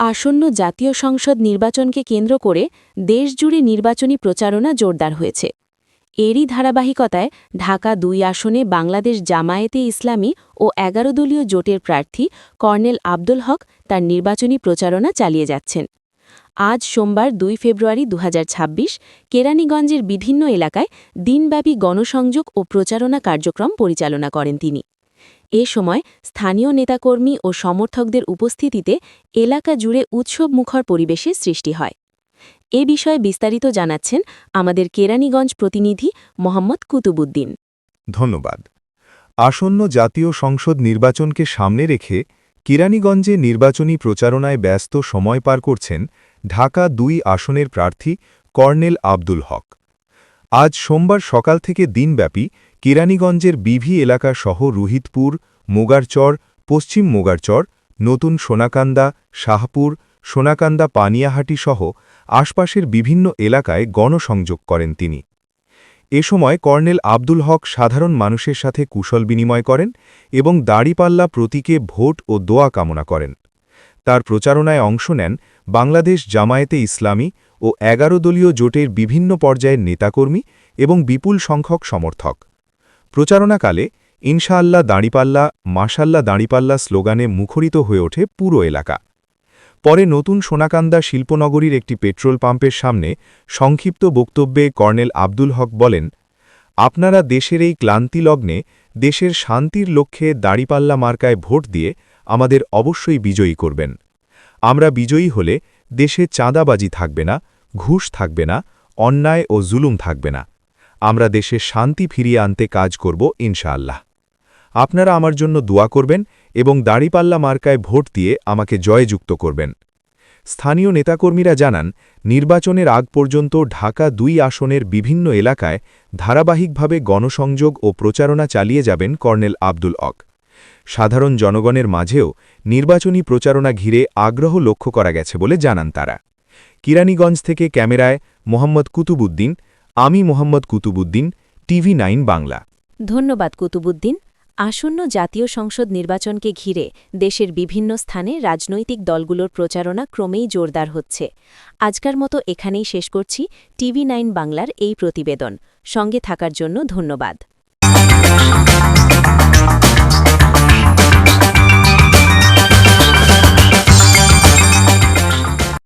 আসন্ন জাতীয় সংসদ নির্বাচনকে কেন্দ্র করে দেশজুড়ে নির্বাচনী প্রচারণা জোরদার হয়েছে। এরই ধারাবাহিকতায় ঢাকা-২ আসনে বাংলাদেশ জামায়াতে ইসলামী ও ১১ দলীয় জোটের প্রার্থী কর্নেল আব্দুল হক তার নির্বাচনী প্রচারণা চালিয়ে যাচ্ছেন। আজ সোমবার ২ ফেব্রুয়ারি ২০২৬ কেরানীগঞ্জের বিভিন্ন এলাকায় দিনব্যাপী গণসংযোগ ও প্রচারণা কার্যক্রম পরিচালনা করেন তিনি। এ সময় স্থানীয় নেতাকর্মী ও সমর্থকদের উপস্থিতিতে এলাকা জুড়ে উৎসবমুখর পরিবেশের সৃষ্টি হয়। এ বিষয়ে বিস্তারিত জানাচ্ছেন আমাদের কেরানীগঞ্জ প্রতিনিধি মোহাম্মদ কুতুবুদ্দিন। ধন্যবাদ। আসন্ন জাতীয় সংসদ নির্বাচনকে সামনে রেখে কেরানীগঞ্জে নির্বাচনী প্রচারণায় ব্যস্ত সময় পার করছেন ঢাকা-২ আসনের প্রার্থী কর্নেল আব্দুল হক। আজ সোমবার সকাল থেকে দিনব্যাপী কেরানীগঞ্জের বিভি এলাকাসহ রুহিতপুর, মোগারচর, পশ্চিম মোগারচর, নতুন সোনাকান্দা, শাহপুর, সোনাকান্দা পানিয়াহাটি সহ আশপাশের বিভিন্ন এলাকায় গণসংযোগ করেন তিনি। এ সময় কর্নেল আব্দুল হক সাধারণ মানুষের সাথে কুশল বিনিময় করেন এবং দাড়িপাল্লা প্রতীকে ভোট ও দোয়া কামনা করেন। তার প্রচারণায় অংশ নেন বাংলাদেশ জামায়াতে ইসলামী ও ১১ দলীয় জোটের বিভিন্ন পর্যায়ের নেতাকর্মী এবং বিপুল সংখ্যক সমর্থক। প্রচারণাকালে ইনশাআল্লাহ দাঁড়িপাল্লা, মাশাল্লাহ দাঁড়িপাল্লা স্লোগানে মুখরিত হয়ে ওঠে পুরো এলাকা। পরে নতুন সোনাকান্দা শিল্পনগরীর একটি পেট্রোল পাম্পের সামনে সংক্ষিপ্ত বক্তব্যে কর্নেল আব্দুল হক বলেন, আপনারা দেশের এই ক্লান্তিলগ্নে দেশের শান্তির লক্ষ্যে দাড়িপাল্লা মার্কায় ভোট দিয়ে আমাদের অবশ্যই বিজয়ী করবেন। আমরা বিজয়ী হলে দেশে চাঁদাবাজি থাকবে না, ঘুষ থাকবে না, অন্যায় ও জুলুম থাকবে না। আমরা দেশে শান্তি ফিরিয়ে আনতে কাজ করব ইনশাআল্লাহ। আপনারা আমার জন্য দোয়া করবেন এবং দাড়িপাল্লা মার্কায় ভোট দিয়ে আমাকে জয়যুক্ত করবেন। স্থানীয় নেতাকর্মীরা জানান, নির্বাচনের আগ পর্যন্ত ঢাকা-২ আসনের বিভিন্ন এলাকায় ধারাবাহিকভাবে গণসংযোগ ও প্রচারণা চালিয়ে যাবেন কর্নেল আব্দুল হক। সাধারণ জনগণের মাঝেও নির্বাচনী প্রচারণা ঘিরে আগ্রহ লক্ষ্য করা গেছে বলে জানান তারা। কেরানীগঞ্জ থেকে ক্যামেরায় মোহাম্মদ কুতুবুদ্দিন, আমি মোহাম্মদ কুতুবুদ্দিন, TV9 বাংলা। ধন্যবাদ কুতুবুদ্দিন। আসন্ন জাতীয় সংসদ নির্বাচনকে ঘিরে দেশের বিভিন্ন স্থানে রাজনৈতিক দলগুলোর প্রচারণা ক্রমেই জোরদার হচ্ছে। আজকের মতো এখানেই শেষ করছি TV9 বাংলার এই প্রতিবেদন। সঙ্গে থাকার জন্য ধন্যবাদ।